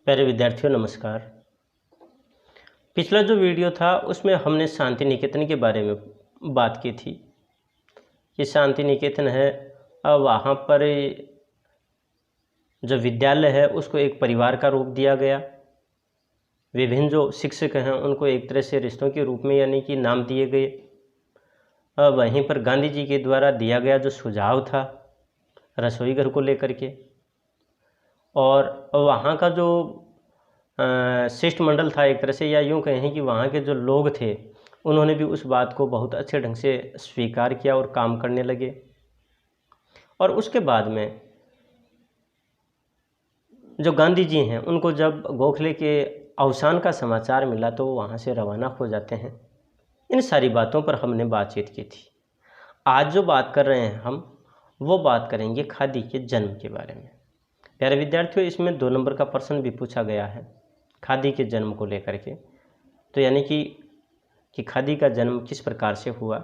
प्यारे विद्यार्थियों नमस्कार। पिछला जो वीडियो था उसमें हमने शांति निकेतन के बारे में बात की थी कि शांति निकेतन है, वहाँ पर जो विद्यालय है उसको एक परिवार का रूप दिया गया। विभिन्न जो शिक्षक हैं उनको एक तरह से रिश्तों के रूप में यानी कि नाम दिए गए। वहीं पर गांधी जी के द्वारा दिया गया जो सुझाव था रसोई घर को लेकर के, और वहाँ का जो शिष्टमंडल था एक तरह से, या यूँ कहें कि वहाँ के जो लोग थे उन्होंने भी उस बात को बहुत अच्छे ढंग से स्वीकार किया और काम करने लगे। और उसके बाद में जो गांधी जी हैं उनको जब गोखले के अवसान का समाचार मिला तो वो वहाँ से रवाना हो जाते हैं। इन सारी बातों पर हमने बातचीत की थी। आज जो बात कर रहे हैं हम वो बात करेंगे खादी के जन्म के बारे में। प्यारे विद्यार्थियों, इसमें 2 नंबर का प्रश्न भी पूछा गया है खादी के जन्म को लेकर के। तो यानी कि खादी का जन्म किस प्रकार से हुआ,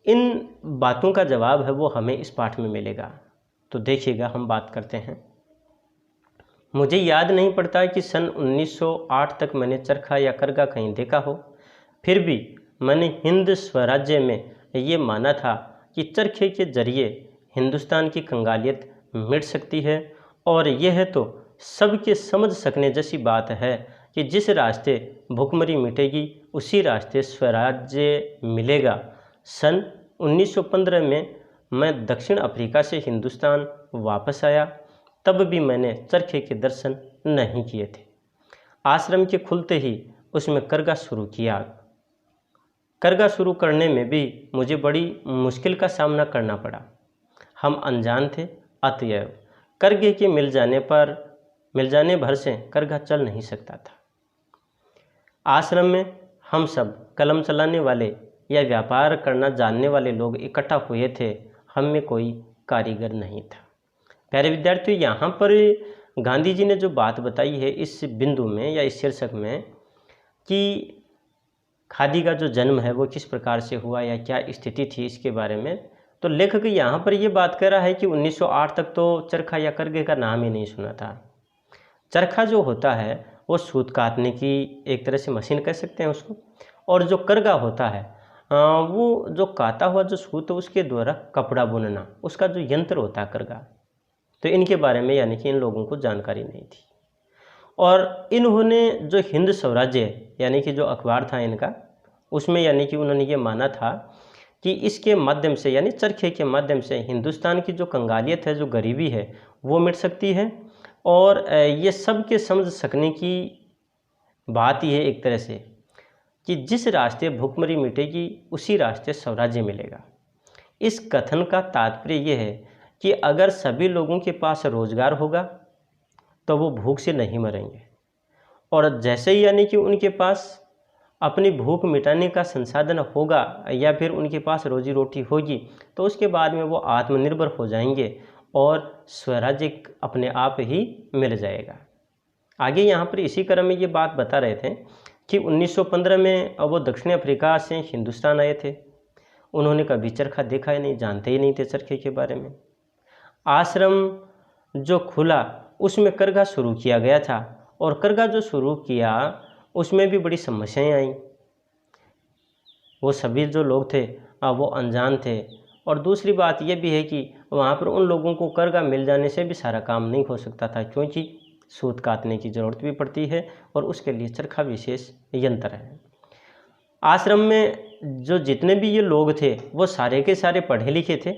इन बातों का जवाब है वो हमें इस पाठ में मिलेगा। तो देखिएगा, हम बात करते हैं। मुझे याद नहीं पड़ता कि सन 1908 तक मैंने चरखा या करघा कहीं देखा हो, फिर भी मैंने हिंद स्वराज्य में ये माना था कि चरखे के जरिए हिंदुस्तान की कंगालियत मिट सकती है। और यह तो सबके समझ सकने जैसी बात है कि जिस रास्ते भुखमरी मिटेगी उसी रास्ते स्वराज्य मिलेगा। सन 1915 में मैं दक्षिण अफ्रीका से हिंदुस्तान वापस आया, तब भी मैंने चरखे के दर्शन नहीं किए थे। आश्रम के खुलते ही उसमें करघा शुरू किया। करघा शुरू करने में भी मुझे बड़ी मुश्किल का सामना करना पड़ा। हम अनजान थे, अतएव करघे के मिल जाने भर से करघा चल नहीं सकता था। आश्रम में हम सब कलम चलाने वाले या व्यापार करना जानने वाले लोग इकट्ठा हुए थे, हम में कोई कारीगर नहीं था। प्यारे विद्यार्थियों, यहाँ पर गांधी जी ने जो बात बताई है इस बिंदु में या इस शीर्षक में कि खादी का जो जन्म है वो किस प्रकार से हुआ या क्या स्थिति थी इसके बारे में, तो लेखक यहाँ पर ये बात कर रहा है कि 1908 तक तो चरखा या करघे का नाम ही नहीं सुना था। चरखा जो होता है वो सूत काटने की एक तरह से मशीन कह सकते हैं उसको, और जो करघा होता है वो जो काता हुआ जो सूत है उसके द्वारा कपड़ा बुनना, उसका जो यंत्र होता है करघा। तो इनके बारे में यानी कि इन लोगों को जानकारी नहीं थी। और इन्होंने जो हिंद स्वराज्य यानी कि जो अखबार था इनका, उसमें यानी कि उन्होंने ये माना था कि इसके माध्यम से यानी चरखे के माध्यम से हिंदुस्तान की जो कंगालियत है, जो गरीबी है, वो मिट सकती है। और ये सबके समझ सकने की बात ही है एक तरह से कि जिस रास्ते भुखमरी मिटेगी उसी रास्ते स्वराज्य मिलेगा। इस कथन का तात्पर्य ये है कि अगर सभी लोगों के पास रोजगार होगा तो वो भूख से नहीं मरेंगे, और जैसे ही यानी कि उनके पास अपनी भूख मिटाने का संसाधन होगा या फिर उनके पास रोजी रोटी होगी तो उसके बाद में वो आत्मनिर्भर हो जाएंगे और स्वराज्य अपने आप ही मिल जाएगा। आगे यहाँ पर इसी क्रम में ये बात बता रहे थे कि 1915 में वो दक्षिण अफ्रीका से हिंदुस्तान आए थे। उन्होंने कभी चरखा देखा ही नहीं, जानते ही नहीं थे चरखे के बारे में। आश्रम जो खुला उसमें करघा शुरू किया गया था, और करघा जो शुरू किया उसमें भी बड़ी समस्याएं आई। वो सभी जो लोग थे वो अनजान थे। और दूसरी बात ये भी है कि वहाँ पर उन लोगों को करघा मिल जाने से भी सारा काम नहीं हो सकता था, क्योंकि सूत काटने की ज़रूरत भी पड़ती है और उसके लिए चरखा विशेष यंत्र है। आश्रम में जो जितने भी ये लोग थे वो सारे के सारे पढ़े लिखे थे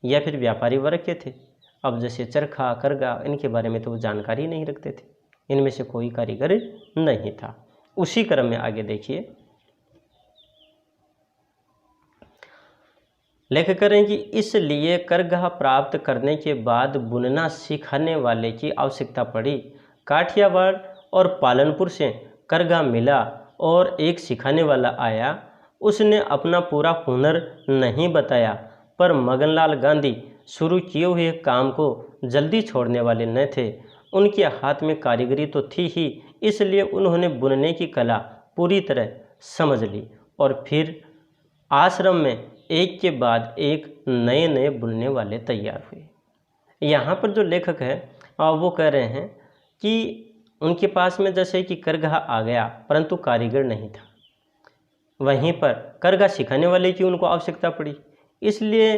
या फिर व्यापारी वर्ग के थे। अब जैसे चरखा करघा इनके बारे में तो वो जानकारी नहीं रखते थे, इनमें से कोई कारीगर नहीं था। उसी क्रम में आगे देखिए, लेखक कह रहे हैं कि इसलिए करघा प्राप्त करने के बाद बुनना सिखाने वाले की आवश्यकता पड़ी। काठियावाड़ और पालनपुर से करघा मिला और एक सिखाने वाला आया। उसने अपना पूरा हुनर नहीं बताया, पर मगनलाल गांधी शुरू किए हुए काम को जल्दी छोड़ने वाले न थे। उनके हाथ में कारीगरी तो थी ही, इसलिए उन्होंने बुनने की कला पूरी तरह समझ ली, और फिर आश्रम में एक के बाद एक नए नए बुनने वाले तैयार हुए। यहाँ पर जो लेखक है वो कह रहे हैं कि उनके पास में जैसे कि करघा आ गया परंतु कारीगर नहीं था, वहीं पर करघा सिखाने वाले की उनको आवश्यकता पड़ी। इसलिए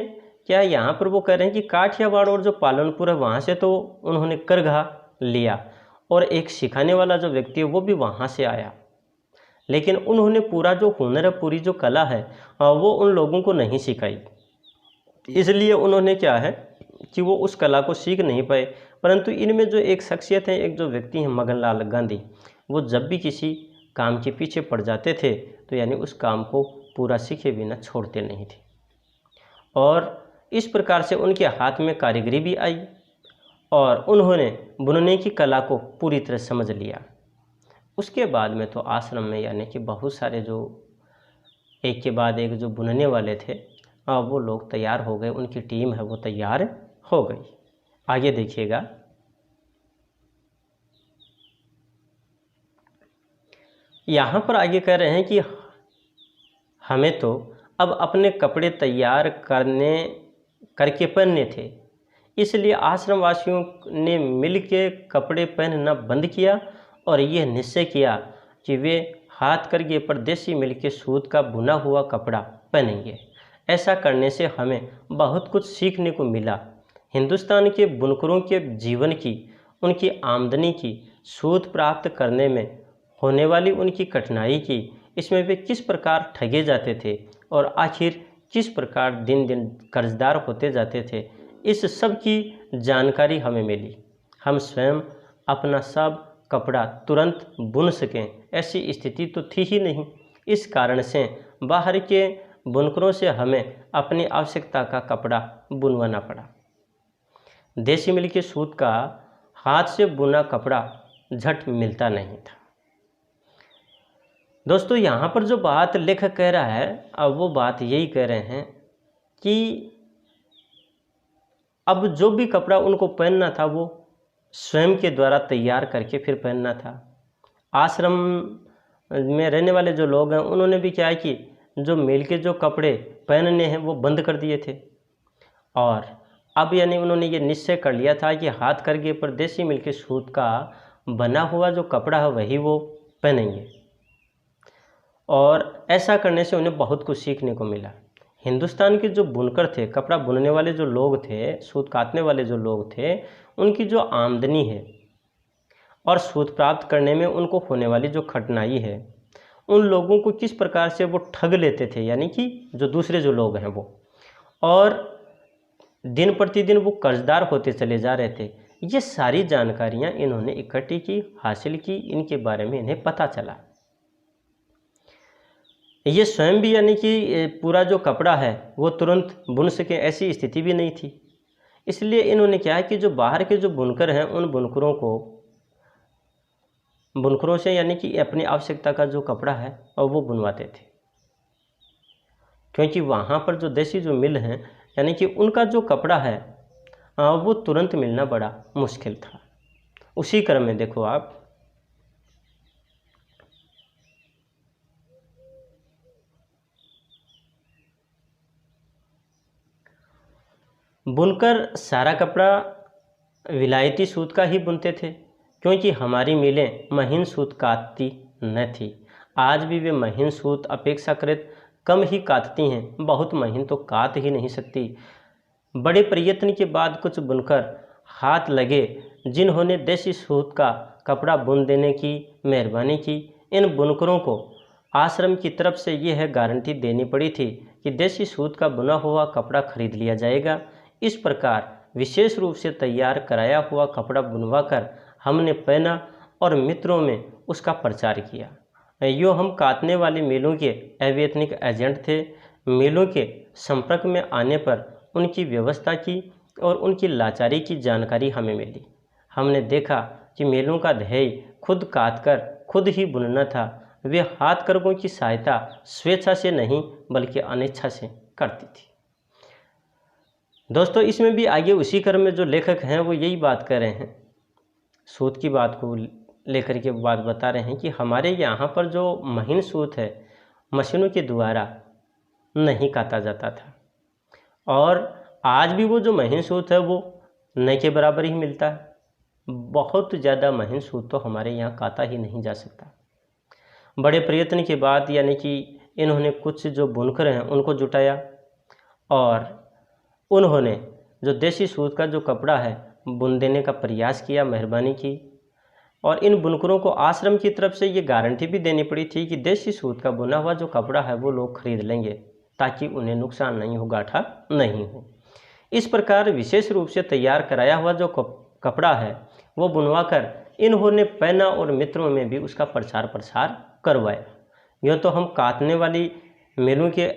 क्या यहाँ पर वो कह रहे हैं कि काठियावाड़ और जो पालनपुर है वहाँ से तो उन्होंने करघा लिया और एक सिखाने वाला जो व्यक्ति है वो भी वहाँ से आया, लेकिन उन्होंने पूरा जो हुनर है, पूरी जो कला है वो उन लोगों को नहीं सिखाई। इसलिए उन्होंने क्या है कि वो उस कला को सीख नहीं पाए। परंतु इनमें जो एक शख्सियत है, एक जो व्यक्ति हैं मगनलाल गांधी, वो जब भी किसी काम के पीछे पड़ जाते थे तो यानी उस काम को पूरा सीखे बिना छोड़ते नहीं थे, और इस प्रकार से उनके हाथ में कारीगरी भी आई और उन्होंने बुनने की कला को पूरी तरह समझ लिया। उसके बाद में तो आश्रम में यानी कि बहुत सारे जो एक के बाद एक जो बुनने वाले थे वो लोग तैयार हो गए, उनकी टीम है वो तैयार हो गई। आगे देखिएगा, यहाँ पर आगे कह रहे हैं कि हमें तो अब अपने कपड़े तैयार करके पहनने थे, इसलिए आश्रम वासियों ने मिल के कपड़े पहनना बंद किया और यह निश्चय किया कि वे हाथ करके परदेसी मिल के सूत का बुना हुआ कपड़ा पहनेंगे। ऐसा करने से हमें बहुत कुछ सीखने को मिला। हिंदुस्तान के बुनकरों के जीवन की, उनकी आमदनी की, सूत प्राप्त करने में होने वाली उनकी कठिनाई की, इसमें वे किस प्रकार ठगे जाते थे और आखिर किस प्रकार दिन दिन कर्जदार होते जाते थे, इस सब की जानकारी हमें मिली। हम स्वयं अपना सब कपड़ा तुरंत बुन सकें ऐसी स्थिति तो थी ही नहीं। इस कारण से बाहर के बुनकरों से हमें अपनी आवश्यकता का कपड़ा बुनवाना पड़ा। देसी मिल के सूत का हाथ से बुना कपड़ा झट मिलता नहीं था। दोस्तों, यहाँ पर जो बात लेखक कह रहा है, अब वो बात यही कह रहे हैं कि अब जो भी कपड़ा उनको पहनना था वो स्वयं के द्वारा तैयार करके फिर पहनना था। आश्रम में रहने वाले जो लोग हैं उन्होंने भी क्या है कि जो मिल के जो कपड़े पहनने हैं वो बंद कर दिए थे, और अब यानी उन्होंने ये निश्चय कर लिया था कि हाथ करके परदेसी मिल के सूत का बना हुआ जो कपड़ा है वही वो पहनेंगे, और ऐसा करने से उन्हें बहुत कुछ सीखने को मिला। हिंदुस्तान के जो बुनकर थे, कपड़ा बुनने वाले जो लोग थे, सूत काटने वाले जो लोग थे, उनकी जो आमदनी है और सूत प्राप्त करने में उनको होने वाली जो कठिनाई है, उन लोगों को किस प्रकार से वो ठग लेते थे, यानी कि जो दूसरे जो लोग हैं वो, और दिन प्रतिदिन वो कर्जदार होते चले जा रहे थे। ये सारी जानकारियाँ इन्होंने इकट्ठी की, हासिल की, इनके बारे में इन्हें पता चला। ये स्वयं भी यानी कि पूरा जो कपड़ा है वो तुरंत बुन सकें ऐसी स्थिति भी नहीं थी। इसलिए इन्होंने क्या है कि जो बाहर के जो बुनकर हैं उन बुनकरों से यानी कि अपनी आवश्यकता का जो कपड़ा है और वो बुनवाते थे, क्योंकि वहाँ पर जो देसी जो मिल हैं यानी कि उनका जो कपड़ा है वो तुरंत मिलना बड़ा मुश्किल था। उसी क्रम में देखो आप, बुनकर सारा कपड़ा विलायती सूत का ही बुनते थे, क्योंकि हमारी मिलें महीन सूत काटती न थी। आज भी वे महीन सूत अपेक्षाकृत कम ही काटती हैं, बहुत महीन तो काट ही नहीं सकती। बड़े प्रयत्न के बाद कुछ बुनकर हाथ लगे जिन्होंने देसी सूत का कपड़ा बुन देने की मेहरबानी की। इन बुनकरों को आश्रम की तरफ से यह गारंटी देनी पड़ी थी कि देसी सूत का बुना हुआ कपड़ा खरीद लिया जाएगा। इस प्रकार विशेष रूप से तैयार कराया हुआ कपड़ा बुनवाकर हमने पहना और मित्रों में उसका प्रचार किया। यूँ हम काटने वाली मिलों के अवैतनिक एजेंट थे। मिलों के संपर्क में आने पर उनकी व्यवस्था की और उनकी लाचारी की जानकारी हमें मिली। हमने देखा कि मिलों का ध्येय खुद काटकर खुद ही बुनना था। वे हाथ करकों की सहायता स्वेच्छा से नहीं बल्कि अनिच्छा से करती थी। दोस्तों, इसमें भी आगे उसी क्रम में जो लेखक हैं वो यही बात कर रहे हैं, सूत की बात को लेकर के बात बता रहे हैं कि हमारे यहाँ पर जो महीन सूत है मशीनों के द्वारा नहीं काटा जाता था, और आज भी वो जो महीन सूत है वो न के बराबर ही मिलता है। बहुत ज़्यादा महीन सूत तो हमारे यहाँ काता ही नहीं जा सकता। बड़े प्रयत्न के बाद यानी कि इन्होंने कुछ जो बुनकर हैं उनको जुटाया और उन्होंने जो देसी सूत का जो कपड़ा है बुन देने का प्रयास किया, मेहरबानी की। और इन बुनकरों को आश्रम की तरफ से ये गारंटी भी देनी पड़ी थी कि देसी सूत का बुना हुआ जो कपड़ा है वो लोग खरीद लेंगे ताकि उन्हें नुकसान नहीं हो, गाठा नहीं हो। इस प्रकार विशेष रूप से तैयार कराया हुआ जो कपड़ा है वो बुनवाकर इन्होंने पैना और मित्रों में भी उसका प्रचार प्रसार करवाया। यूँ तो हम काटने वाली मिलों के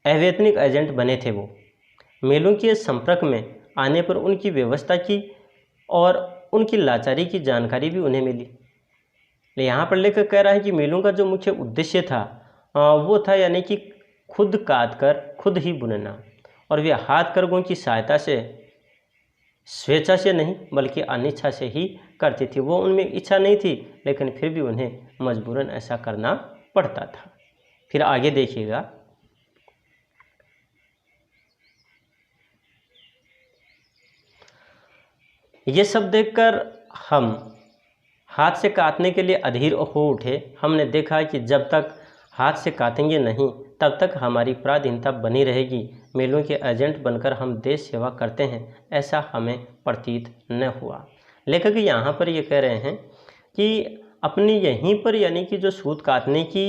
अवैतनिक एजेंट बने थे। वो मिलों के संपर्क में आने पर उनकी व्यवस्था की और उनकी लाचारी की जानकारी भी उन्हें मिली। यहाँ पर लेखक कह रहा है कि मिलों का जो मुख्य उद्देश्य था वो था यानी कि खुद काट कर खुद ही बुनना, और वे हाथ करघों की सहायता से स्वेच्छा से नहीं बल्कि अनिच्छा से ही करती थी। वो उनमें इच्छा नहीं थी लेकिन फिर भी उन्हें मजबूरन ऐसा करना पड़ता था। फिर आगे देखिएगा, ये सब देखकर हम हाथ से काटने के लिए अधीर हो उठे। हमने देखा कि जब तक हाथ से काटेंगे नहीं तब तक हमारी पराधीनता बनी रहेगी। मिलों के एजेंट बनकर हम देश सेवा करते हैं ऐसा हमें प्रतीत न हुआ। लेखक यहाँ पर ये कह रहे हैं कि अपनी यहीं पर यानी कि जो सूत काटने की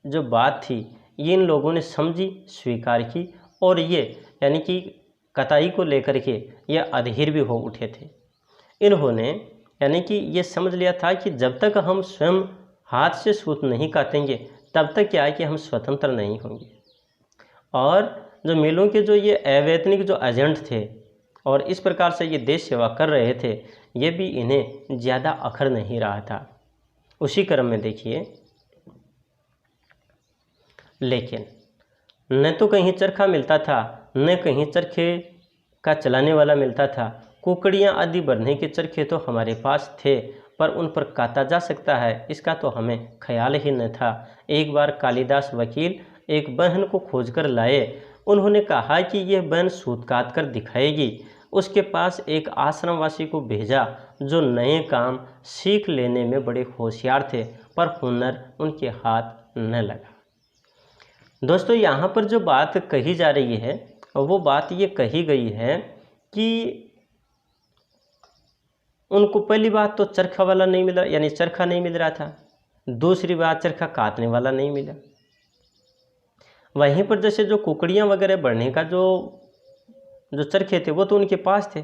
जो बात थी ये इन लोगों ने समझी, स्वीकार की और ये यानी कि कताई को लेकर के ये अधीर भी हो उठे थे। इन्होंने यानी कि ये समझ लिया था कि जब तक हम स्वयं हाथ से सूत नहीं काटेंगे तब तक क्या है कि हम स्वतंत्र नहीं होंगे। और जो मिलों के जो ये अवैतनिक जो एजेंट थे और इस प्रकार से ये देश सेवा कर रहे थे, ये भी इन्हें ज़्यादा अखर नहीं रहा था। उसी क्रम में देखिए, लेकिन न तो कहीं चरखा मिलता था न कहीं चरखे का चलाने वाला मिलता था। कुकड़ियाँ आदि भरने के चरखे तो हमारे पास थे पर उन पर काटा जा सकता है इसका तो हमें ख्याल ही न था। एक बार कालिदास वकील एक बहन को खोजकर लाए। उन्होंने कहा कि यह बहन सूत काट कर दिखाएगी। उसके पास एक आश्रमवासी को भेजा जो नए काम सीख लेने में बड़े होशियार थे पर हुनर उनके हाथ न लगा। दोस्तों, यहाँ पर जो बात कही जा रही है वो बात ये कही गई है कि उनको पहली बात तो चरखा वाला नहीं मिला, यानी चरखा नहीं मिल रहा था। दूसरी बात, चरखा काटने वाला नहीं मिला। वहीं पर जैसे जो कुकड़ियाँ वगैरह बढ़ने का जो चरखे थे वो तो उनके पास थे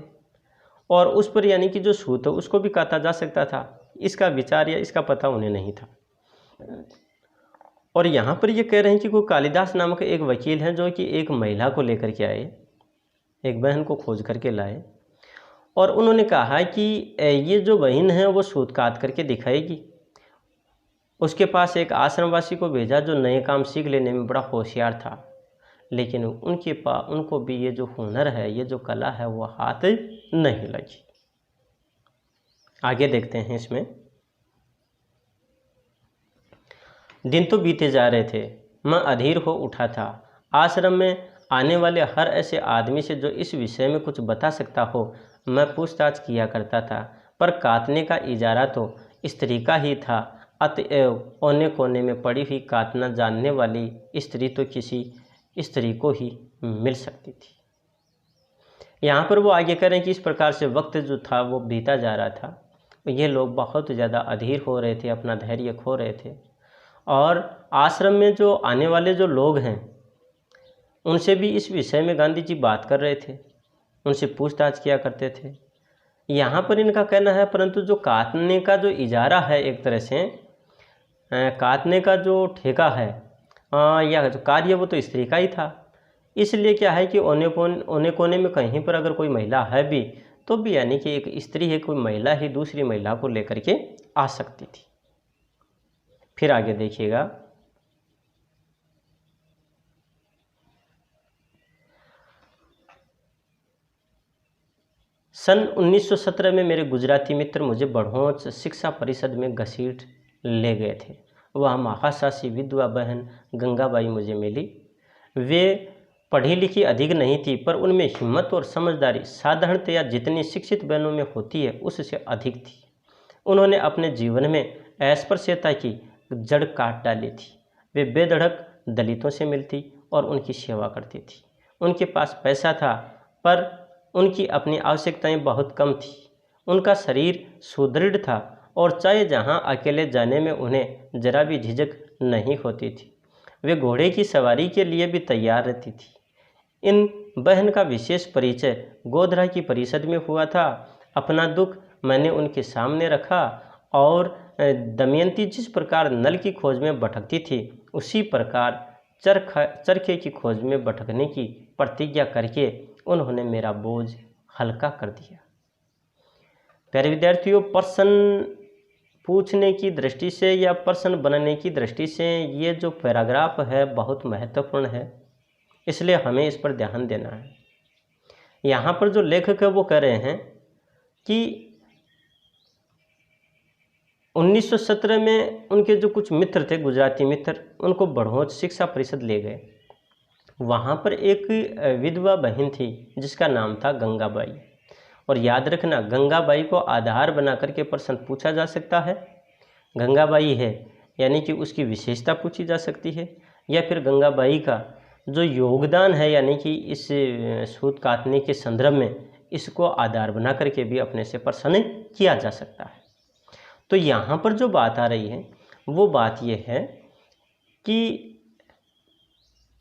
और उस पर यानी कि जो सूत है उसको भी काटा जा सकता था। इसका विचार या इसका पता उन्हें नहीं था। और यहाँ पर ये कह रहे हैं कि कोई कालिदास नामक एक वकील हैं जो कि एक महिला को लेकर के आए, एक बहन को खोज करके लाए और उन्होंने कहा कि ये जो बहन है वो सूत काट करके दिखाएगी। उसके पास एक आश्रमवासी को भेजा जो नए काम सीख लेने में बड़ा होशियार था, लेकिन उनको भी ये जो हुनर है, ये जो कला है वो हाथ नहीं लगी। आगे देखते हैं इसमें। दिन तो बीते जा रहे थे, मैं अधीर हो उठा था। आश्रम में आने वाले हर ऐसे आदमी से जो इस विषय में कुछ बता सकता हो मैं पूछताछ किया करता था, पर काटने का इजारा तो स्त्री का ही था। अतएव कोने कोने में पड़ी हुई काटना जानने वाली स्त्री तो किसी स्त्री को ही मिल सकती थी। यहाँ पर वो आगे करें कि इस प्रकार से वक्त जो था वो बीता जा रहा था। ये लोग बहुत ज़्यादा अधीर हो रहे थे, अपना धैर्य खो रहे थे और आश्रम में जो आने वाले जो लोग हैं उनसे भी इस विषय में गांधी जी बात कर रहे थे, उनसे पूछताछ किया करते थे। यहाँ पर इनका कहना है परंतु जो काटने का जो इजारा है, एक तरह से काटने का जो ठेका है या जो कार्य वो तो स्त्री का ही था। इसलिए क्या है कि ओने कोने में कहीं पर अगर कोई महिला है भी तो भी यानी कि एक स्त्री है, कोई महिला ही दूसरी महिला को लेकर के आ सकती थी। फिर आगे देखिएगा, सन 1917 में मेरे गुजराती मित्र मुझे बढ़ोच शिक्षा परिषद में घसीट ले गए थे। वह महासासी विधवा बहन गंगाबाई मुझे मिली। वे पढ़ी लिखी अधिक नहीं थी, पर उनमें हिम्मत और समझदारी साधारणतया जितनी शिक्षित बहनों में होती है उससे अधिक थी। उन्होंने अपने जीवन में अस्पृश्यता की जड़ काट डाली थी। वे बेधड़क दलितों से मिलती और उनकी सेवा करती थी। उनके पास पैसा था, पर उनकी अपनी आवश्यकताएं बहुत कम थी। उनका शरीर सुदृढ़ था और चाहे जहां अकेले जाने में उन्हें जरा भी झिझक नहीं होती थी। वे घोड़े की सवारी के लिए भी तैयार रहती थी। इन बहन का विशेष परिचय गोधरा की परिषद में हुआ था। अपना दुख मैंने उनके सामने रखा और दमयंती जिस प्रकार नल की खोज में भटकती थी, उसी प्रकार चरखे की खोज में भटकने की प्रतिज्ञा करके उन्होंने मेरा बोझ हल्का कर दिया। प्यारे विद्यार्थियों, प्रश्न पूछने की दृष्टि से या प्रश्न बनने की दृष्टि से ये जो पैराग्राफ है बहुत महत्वपूर्ण है, इसलिए हमें इस पर ध्यान देना है। यहाँ पर जो लेखक है वो कह रहे हैं कि 1917 में उनके जो कुछ मित्र थे, गुजराती मित्र, उनको बड़ौच शिक्षा परिषद ले गए। वहाँ पर एक विधवा बहन थी जिसका नाम था गंगाबाई। और याद रखना, गंगाबाई को आधार बना करके प्रश्न पूछा जा सकता है। गंगाबाई है यानी कि उसकी विशेषता पूछी जा सकती है, या फिर गंगाबाई का जो योगदान है यानी कि इस सूत काटने के संदर्भ में, इसको आधार बना करके भी अपने से प्रश्न किया जा सकता है। तो यहाँ पर जो बात आ रही है वो बात ये है कि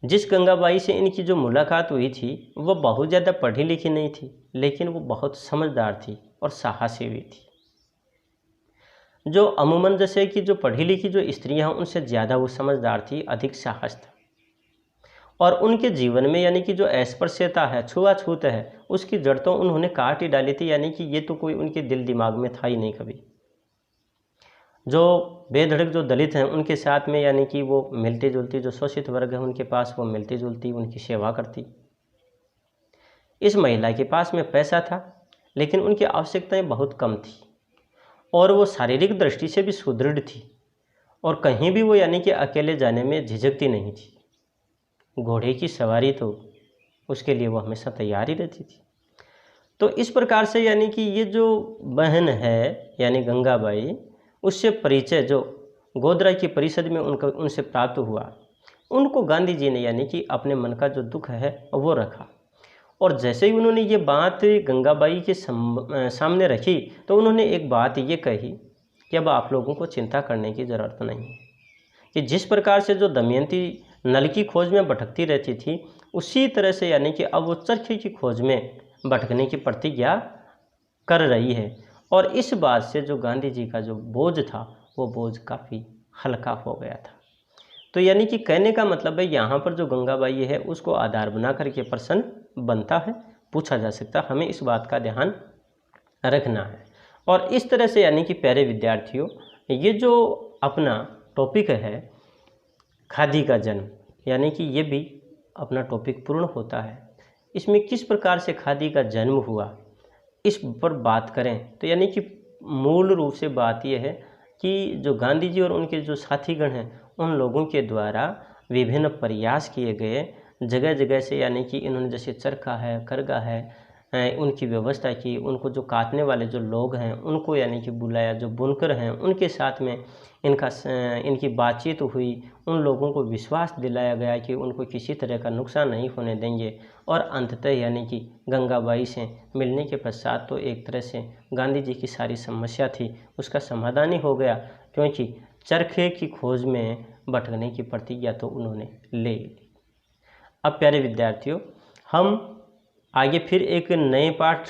जिस गंगाबाई से इनकी जो मुलाकात हुई थी वो बहुत ज़्यादा पढ़ी लिखी नहीं थी, लेकिन वो बहुत समझदार थी और साहसी भी थी। जो अमूमन जैसे कि जो पढ़ी लिखी जो स्त्रियां हैं उनसे ज़्यादा वो समझदार थी, अधिक साहस था। और उनके जीवन में यानी कि जो अस्पृश्यता है, छुआछूत है, उसकी जड़ तो उन्होंने काट ही डाली थी। यानी कि ये तो कोई उनके दिल दिमाग में था ही नहीं कभी। जो बेधड़क जो दलित हैं उनके साथ में यानी कि वो मिलती जुलती, जो शोषित वर्ग है उनके पास वो मिलती जुलती, उनकी सेवा करती। इस महिला के पास में पैसा था, लेकिन उनकी आवश्यकताएं बहुत कम थी और वो शारीरिक दृष्टि से भी सुदृढ़ थी और कहीं भी वो यानी कि अकेले जाने में झिझकती नहीं थी। घोड़े की सवारी तो उसके लिए वो हमेशा तैयार ही रहती थी। तो इस प्रकार से यानी कि ये जो बहन है यानी गंगाबाई, उससे परिचय जो गोधरा की परिषद में उनसे प्राप्त हुआ, उनको गांधी जी ने यानी कि अपने मन का जो दुख है वो रखा। और जैसे ही उन्होंने ये बात गंगाबाई के सामने रखी तो उन्होंने एक बात ये कही कि अब आप लोगों को चिंता करने की ज़रूरत नहीं है, कि जिस प्रकार से जो दमयंती नल की खोज में भटकती रहती थी, उसी तरह से यानी कि अब वो चरखे की खोज में भटकने की प्रतिज्ञा कर रही है। और इस बात से जो गांधी जी का जो बोझ था वो बोझ काफ़ी हल्का हो गया था। तो यानी कि कहने का मतलब है यहाँ पर जो गंगाबाई है उसको आधार बना करके प्रश्न बनता है, पूछा जा सकता है। हमें इस बात का ध्यान रखना है। और इस तरह से यानी कि प्यारे विद्यार्थियों, ये जो अपना टॉपिक है खादी का जन्म, यानी कि ये भी अपना टॉपिक पूर्ण होता है। इसमें किस प्रकार से खादी का जन्म हुआ इस पर बात करें तो यानी कि मूल रूप से बात यह है कि जो गांधी जी और उनके जो साथीगण हैं उन लोगों के द्वारा विभिन्न प्रयास किए गए, जगह जगह से यानी कि इन्होंने जैसे चरखा है, करगा है, उनकी व्यवस्था की। उनको जो काटने वाले जो लोग हैं उनको यानी कि बुलाया, जो बुनकर हैं उनके साथ में इनकी बातचीत हुई। उन लोगों को विश्वास दिलाया गया कि उनको किसी तरह का नुकसान नहीं होने देंगे। और अंततः यानी कि गंगाबाई से मिलने के पश्चात तो एक तरह से गांधी जी की सारी समस्या थी उसका समाधान ही हो गया, क्योंकि चरखे की खोज में भटकने की प्रतिज्ञा तो उन्होंने ले ली। अब प्यारे विद्यार्थियों, हम आगे फिर एक नए पाठ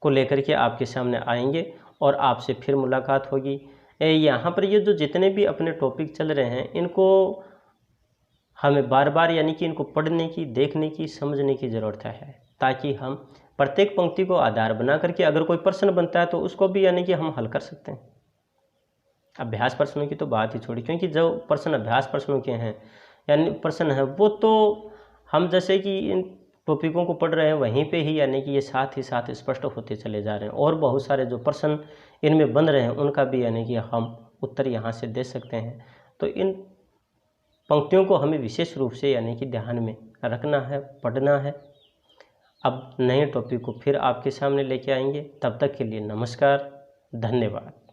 को लेकर के आपके सामने आएंगे और आपसे फिर मुलाकात होगी। यहाँ पर ये जो जितने भी अपने टॉपिक चल रहे हैं इनको हमें बार बार यानी कि इनको पढ़ने की, देखने की, समझने की ज़रूरत है, ताकि हम प्रत्येक पंक्ति को आधार बना करके अगर कोई प्रश्न बनता है तो उसको भी यानी कि हम हल कर सकते हैं। अभ्यास प्रश्नों की तो बात ही छोड़ी, क्योंकि जो प्रश्न अभ्यास प्रश्नों के हैं यानी प्रश्न है वो तो हम जैसे कि इन टॉपिकों को पढ़ रहे हैं वहीं पे ही यानी कि ये साथ ही साथ स्पष्ट होते चले जा रहे हैं। और बहुत सारे जो प्रश्न इनमें बन रहे हैं उनका भी यानी कि हम उत्तर यहाँ से दे सकते हैं। तो इन पंक्तियों को हमें विशेष रूप से यानी कि ध्यान में रखना है, पढ़ना है। अब नए टॉपिक को फिर आपके सामने लेके आएंगे। तब तक के लिए नमस्कार, धन्यवाद।